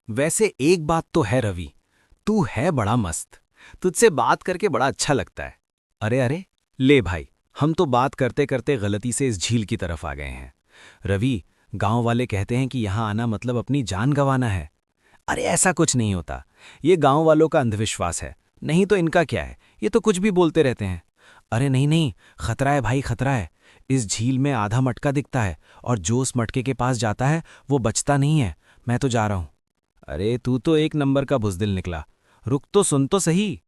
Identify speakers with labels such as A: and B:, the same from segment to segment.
A: वैसे एक बात तो है रवि, तू है बड़ा मस्त। तुझसे बात करके बड़ा अच्छा लगता है। अरे अरे, ले भाई, हम तो बात करते करते गलती से इस झील की तरफ आ गए हैं। रवि, गांव वाले कहते हैं कि यहां आना मतलब अपनी जान गंवाना है। अरे ऐसा कुछ नहीं होता। ये गांव वालों का अंधविश्वास है। नहीं तो इनका क्या है, ये तो कुछ भी बोलते रहते हैं। अरे नहीं नहीं, खतरा है भाई, खतरा है। इस झील में आधा मटका दिखता है, और जो उस मटके के पास जाता है वो बचता नहीं है। मैं तो जा रहा हूं। अरे तू तो एक नंबर का बुज़दिल निकला। रुक तो सुन तो सही।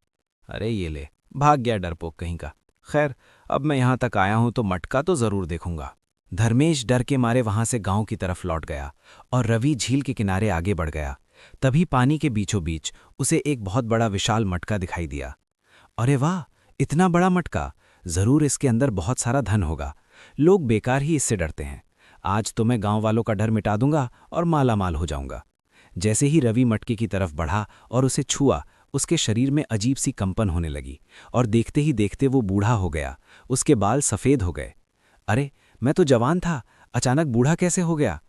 A: अरे ये ले, भाग गया डरपोक कहीं का। खैर, अब मैं यहां तक आया हूं तो मटका तो जरूर देखूंगा। धर्मेश डर के मारे वहां से गांव की तरफ लौट गया और रवि झील के किनारे आगे बढ़ गया। तभी पानी के बीचों बीच उसे एक बहुत बड़ा विशाल मटका दिखाई दिया। अरे वाह, इतना बड़ा मटका! जरूर इसके अंदर बहुत सारा धन होगा। लोग बेकार ही इससे डरते हैं। आज तो मैं गांव वालों का डर मिटा दूंगा और माला माल हो जाऊंगा। जैसे ही रवि मटके की तरफ बढ़ा और उसे छुआ, उसके शरीर में अजीब सी कंपन होने लगी और देखते ही देखते वो बूढ़ा हो गया। उसके बाल सफ़ेद हो गए। अरे, मैं तो जवान था, अचानक बूढ़ा कैसे हो गया?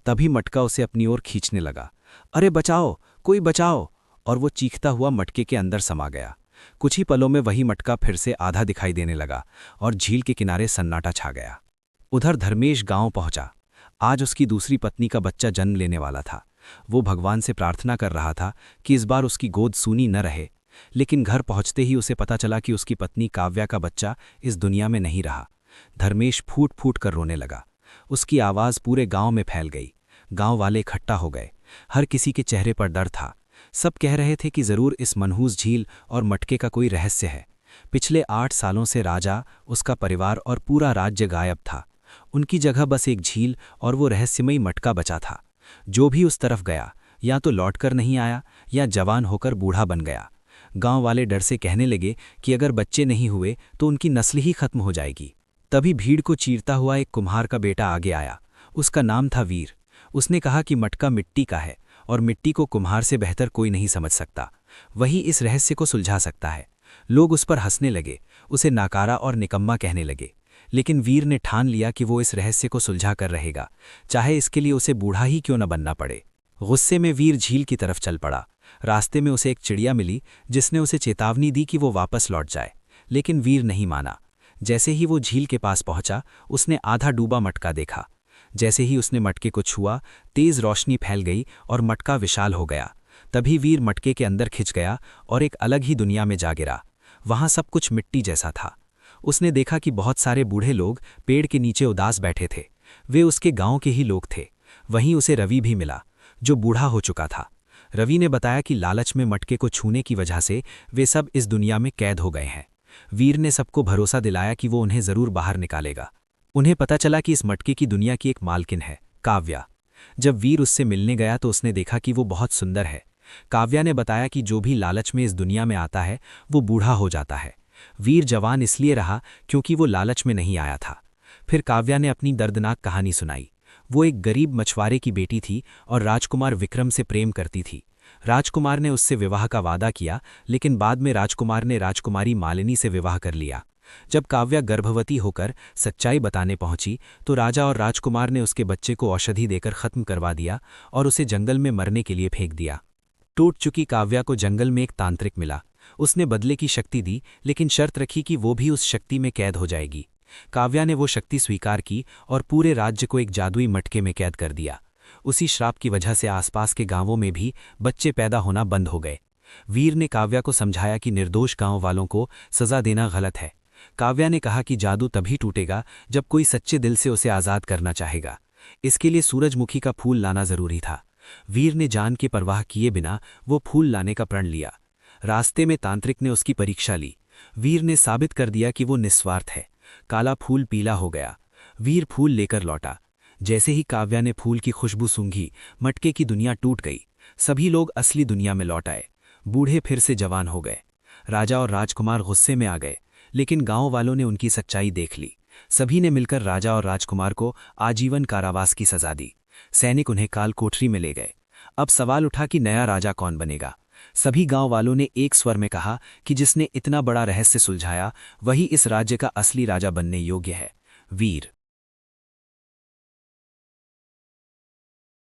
A: तभी मटका उसे अपनी ओर खींचने लगा। अरे बचाओ, कोई बचाओ! और वो चीखता हुआ मटके के अंदर समा गया। कुछ ही पलों में वही मटका फिर से आधा दिखाई देने लगा और झील के किनारे सन्नाटा छा गया। उधर धर्मेश गांव पहुंचा। आज उसकी दूसरी पत्नी का बच्चा जन्म लेने वाला था। वो भगवान से प्रार्थना कर रहा था कि इस बार उसकी गोद सूनी न रहे। लेकिन घर पहुंचते ही उसे पता चला कि उसकी पत्नी काव्या का बच्चा इस दुनिया में नहीं रहा। धर्मेश फूट फूट कर रोने लगा। उसकी आवाज़ पूरे गांव में फैल गई। गांव वाले इकट्ठा हो गए। हर किसी के चेहरे पर डर था। सब कह रहे थे कि जरूर इस मनहूस झील और मटके का कोई रहस्य है। पिछले 8 सालों से राजा, उसका परिवार और पूरा राज्य गायब था। उनकी जगह बस एक झील और वो रहस्यमयी मटका बचा था। जो भी उस तरफ गया, या तो लौटकर नहीं आया या जवान होकर बूढ़ा बन गया। गांव वाले डर से कहने लगे कि अगर बच्चे नहीं हुए तो उनकी नस्ल ही खत्म हो जाएगी। तभी भीड़ को चीरता हुआ एक कुम्हार का बेटा आगे आया। उसका नाम था वीर। उसने कहा कि मटका मिट्टी का है और मिट्टी को कुम्हार से बेहतर कोई नहीं समझ सकता। वही इस रहस्य को सुलझा सकता है। लोग उस पर हंसने लगे, उसे नाकारा और निकम्मा कहने लगे। लेकिन वीर ने ठान लिया कि वो इस रहस्य को सुलझा कर रहेगा, चाहे इसके लिए उसे बूढ़ा ही क्यों न बनना पड़े। गुस्से में वीर झील की तरफ चल पड़ा। रास्ते में उसे एक चिड़िया मिली जिसने उसे चेतावनी दी कि वो वापस लौट जाए। लेकिन वीर नहीं माना। जैसे ही वो झील के पास पहुंचा, उसने आधा डूबा मटका देखा। जैसे ही उसने मटके को छुआ, तेज रोशनी फैल गई और मटका विशाल हो गया। तभी वीर मटके के अंदर खिंच गया और एक अलग ही दुनिया में जा गिरा। वहां सब कुछ मिट्टी जैसा था। उसने देखा कि बहुत सारे बूढ़े लोग पेड़ के नीचे उदास बैठे थे। वे उसके गांव के ही लोग थे। वहीं उसे रवि भी मिला, जो बूढ़ा हो चुका था। रवि ने बताया कि लालच में मटके को छूने की वजह से वे सब इस दुनिया में कैद हो गए हैं। वीर ने सबको भरोसा दिलाया कि वो उन्हें जरूर बाहर निकालेगा। उन्हें पता चला कि इस मटके की दुनिया की एक मालकिन है, काव्या। जब वीर उससे मिलने गया तो उसने देखा कि वो बहुत सुंदर है। काव्या ने बताया कि जो भी लालच में इस दुनिया में आता है वो बूढ़ा हो जाता है। वीर जवान इसलिए रहा क्योंकि वो लालच में नहीं आया था। फिर काव्या ने अपनी दर्दनाक कहानी सुनाई। वो एक गरीब मछुआरे की बेटी थी और राजकुमार विक्रम से प्रेम करती थी। राजकुमार ने उससे विवाह का वादा किया, लेकिन बाद में राजकुमार ने राजकुमारी मालिनी से विवाह कर लिया। जब काव्या गर्भवती होकर सच्चाई बताने पहुंची तो राजा और राजकुमार ने उसके बच्चे को औषधि देकर खत्म करवा दिया और उसे जंगल में मरने के लिए फेंक दिया। टूट चुकी काव्या को जंगल में एक तांत्रिक मिला। उसने बदले की शक्ति दी, लेकिन शर्त रखी कि वो भी उस शक्ति में कैद हो जाएगी। काव्या ने वो शक्ति स्वीकार की और पूरे राज्य को एक जादुई मटके में कैद कर दिया। उसी श्राप की वजह से आसपास के गांवों में भी बच्चे पैदा होना बंद हो गए। वीर ने काव्या को समझाया कि निर्दोष गांव वालों को सजा देना गलत है। काव्या ने कहा कि जादू तभी टूटेगा जब कोई सच्चे दिल से उसे आज़ाद करना चाहेगा। इसके लिए सूरजमुखी का फूल लाना जरूरी था। वीर ने जान की परवाह किए बिना वो फूल लाने का प्रण लिया। रास्ते में तांत्रिक ने उसकी परीक्षा ली। वीर ने साबित कर दिया कि वो निस्वार्थ है। काला फूल पीला हो गया। वीर फूल लेकर लौटा। जैसे ही काव्या ने फूल की खुशबू सूंघी, मटके की दुनिया टूट गई। सभी लोग असली दुनिया में लौट आए। बूढ़े फिर से जवान हो गए। राजा और राजकुमार गुस्से में आ गए, लेकिन गांव वालों ने उनकी सच्चाई देख ली। सभी ने मिलकर राजा और राजकुमार को आजीवन कारावास की सजा दी। सैनिक उन्हें काल कोठरी में ले गए। अब सवाल उठा कि नया राजा कौन बनेगा। सभी गांव वालों ने एक स्वर में कहा कि जिसने इतना बड़ा रहस्य सुलझाया वही इस राज्य का असली राजा बनने योग्य है, वीर।